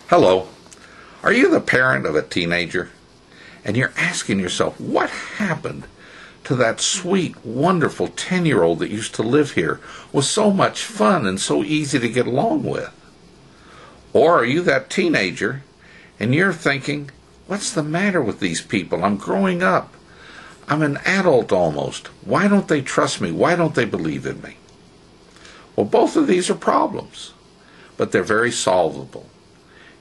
Hello. Are you the parent of a teenager? And you're asking yourself, what happened to that sweet, wonderful 10-year-old that used to live here, was so much fun and so easy to get along with? Or are you that teenager and you're thinking, what's the matter with these people? I'm growing up. I'm an adult almost. Why don't they trust me? Why don't they believe in me? Well, both of these are problems, but they're very solvable.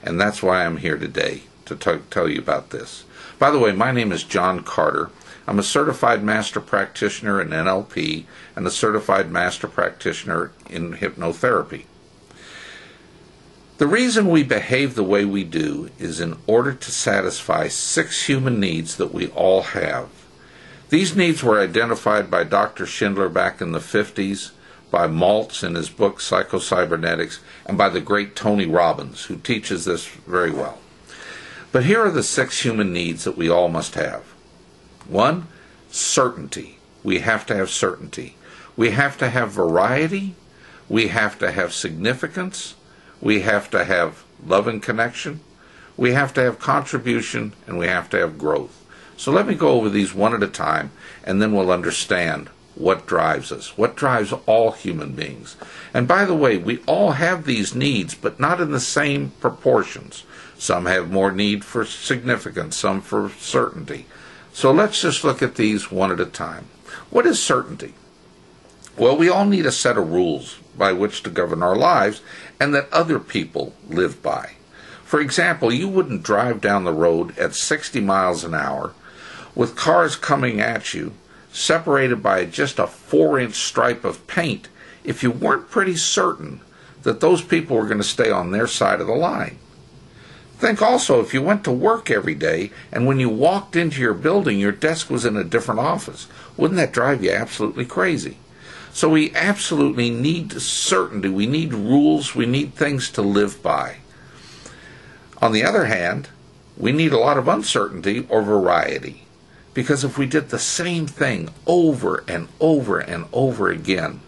And that's why I'm here today to tell you about this. By the way, my name is John Carter. I'm a certified master practitioner in NLP and a certified master practitioner in hypnotherapy. The reason we behave the way we do is in order to satisfy 6 human needs that we all have. These needs were identified by Dr. Schindler back in the 50s, by Maltz in his book Psychocybernetics, and by the great Tony Robbins, who teaches this very well. But here are the 6 human needs that we all must have. 1, certainty. We have to have certainty. We have to have variety. We have to have significance. We have to have love and connection. We have to have contribution, and we have to have growth. So let me go over these one at a time, and then we'll understand what drives us, what drives all human beings. And by the way, we all have these needs, but not in the same proportions. Some have more need for significance, some for certainty. So let's just look at these one at a time. What is certainty? Well, we all need a set of rules by which to govern our lives and that other people live by. For example, you wouldn't drive down the road at 60 miles an hour with cars coming at you separated by just a 4-inch stripe of paint if you weren't pretty certain that those people were going to stay on their side of the line. Think also if you went to work every day and when you walked into your building your desk was in a different office. Wouldn't that drive you absolutely crazy? So we absolutely need certainty. We need rules. We need things to live by. On the other hand, we need a lot of uncertainty or variety. Because if we did the same thing over and over and over again,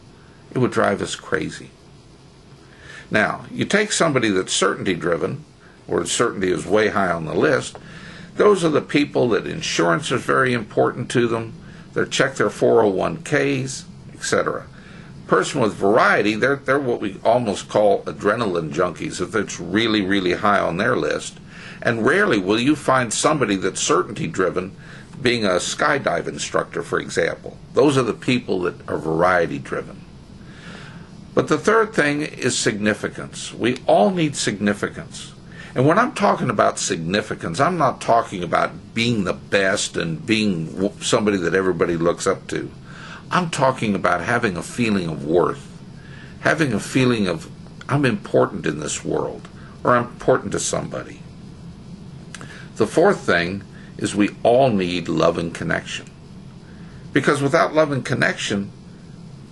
it would drive us crazy. Now, you take somebody that's certainty-driven, or certainty is way high on the list, those are the people that insurance is very important to them, they check their 401ks, etc. Person with variety, they're what we almost call adrenaline junkies, if it's really, really high on their list. And rarely will you find somebody that's certainty-driven being a skydive instructor, for example. Those are the people that are variety-driven. But the third thing is significance. We all need significance. And when I'm talking about significance, I'm not talking about being the best and being somebody that everybody looks up to. I'm talking about having a feeling of worth, having a feeling of I'm important in this world, or I'm important to somebody. The fourth thing is we all need love and connection. Because without love and connection,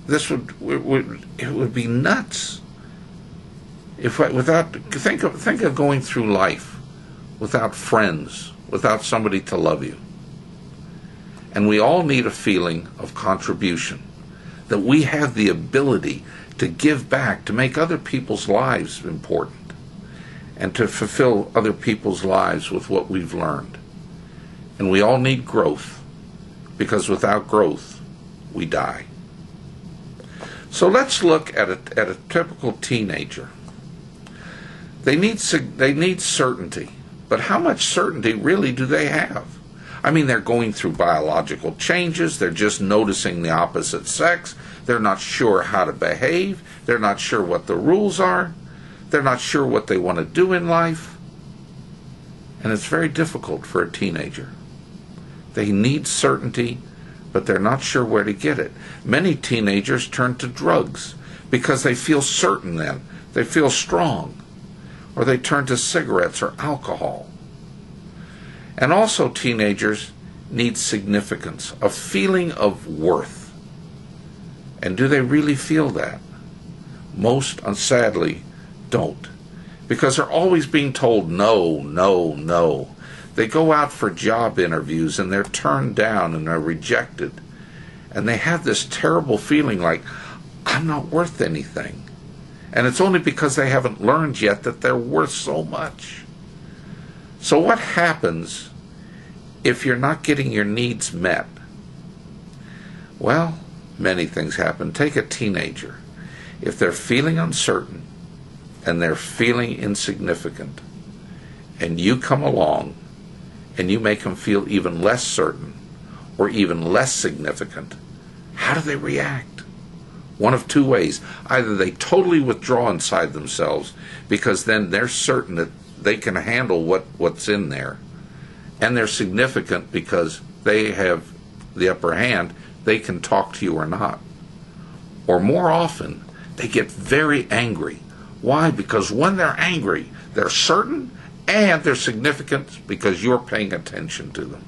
it would be nuts. Think of going through life without friends, without somebody to love you. And we all need a feeling of contribution, that we have the ability to give back, to make other people's lives important, and to fulfill other people's lives with what we've learned. And we all need growth, because without growth, we die. So let's look at a typical teenager. They need certainty, but how much certainty really do they have? I mean, they're going through biological changes, they're just noticing the opposite sex, they're not sure how to behave, they're not sure what the rules are, they're not sure what they want to do in life, and it's very difficult for a teenager. They need certainty, but they're not sure where to get it. Many teenagers turn to drugs because they feel certain then. They feel strong. Or they turn to cigarettes or alcohol. And also teenagers need significance, a feeling of worth. And do they really feel that? Most, sadly, don't. Because they're always being told no, no, no. They go out for job interviews and they're turned down and they're rejected. And they have this terrible feeling like, I'm not worth anything. And it's only because they haven't learned yet that they're worth so much. So what happens if you're not getting your needs met? Well, many things happen. Take a teenager. If they're feeling uncertain and they're feeling insignificant, and you come along and you make them feel even less certain or even less significant, how do they react? One of two ways. Either they totally withdraw inside themselves, because then they're certain that they can handle what's in there, and they're significant because they have the upper hand, they can talk to you or not. Or more often, they get very angry. Why? Because when they're angry, they're certain and they're significant because you're paying attention to them.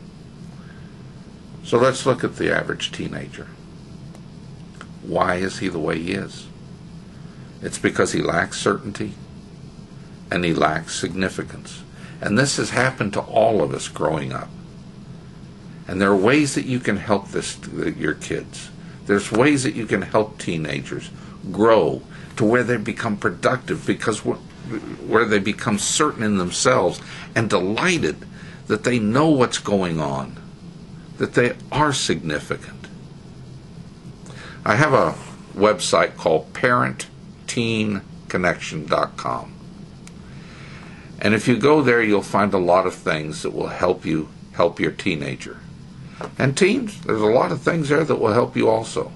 So let's look at the average teenager. Why is he the way he is? It's because he lacks certainty and he lacks significance. And this has happened to all of us growing up. And there are ways that you can help your kids. There's ways that you can help teenagers grow to where they become productive, because where they become certain in themselves and delighted that they know what's going on, that they are significant. I have a website called ParentTeenConnection.com. And if you go there, you'll find a lot of things that will help you help your teenager. And teens, there's a lot of things there that will help you also.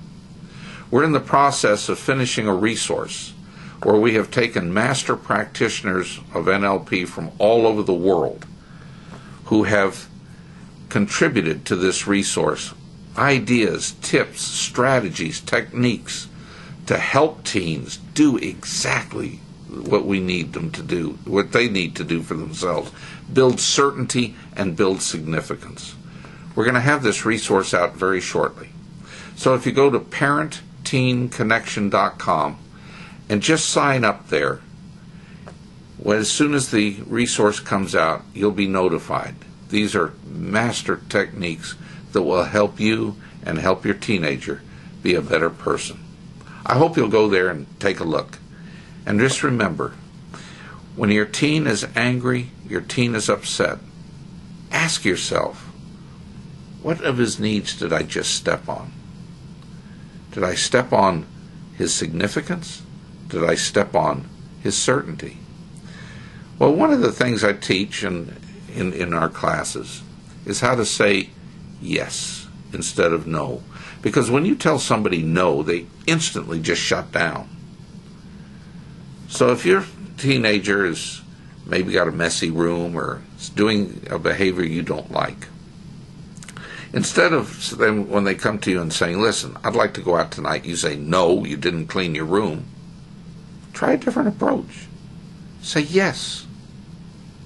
We're in the process of finishing a resource where we have taken master practitioners of NLP from all over the world who have contributed to this resource, ideas, tips, strategies, techniques to help teens do exactly what we need them to do, what they need to do for themselves, build certainty and build significance. We're going to have this resource out very shortly. So if you go to ParentTeenConnection.com and just sign up there, as soon as the resource comes out, you'll be notified. These are master techniques that will help you and help your teenager be a better person. I hope you'll go there and take a look. And just remember, when your teen is angry, your teen is upset, ask yourself, what of his needs did I just step on? Did I step on his significance? Did I step on his certainty? Well, one of the things I teach in our classes is how to say yes instead of no. Because when you tell somebody no, they instantly just shut down. So if your teenager is maybe got a messy room or is doing a behavior you don't like, instead of them, when they come to you and saying, listen, I'd like to go out tonight, you say, no, you didn't clean your room. Try a different approach. Say yes.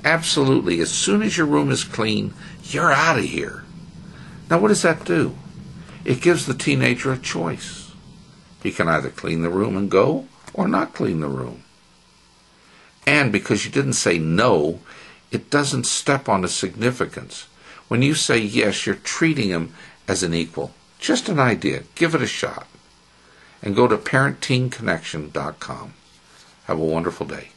Absolutely. As soon as your room is clean, you're out of here. Now what does that do? It gives the teenager a choice. He can either clean the room and go or not clean the room. And because you didn't say no, it doesn't step on his significance. When you say yes, you're treating him as an equal. Just an idea. Give it a shot. And go to ParentTeenConnection.com. Have a wonderful day.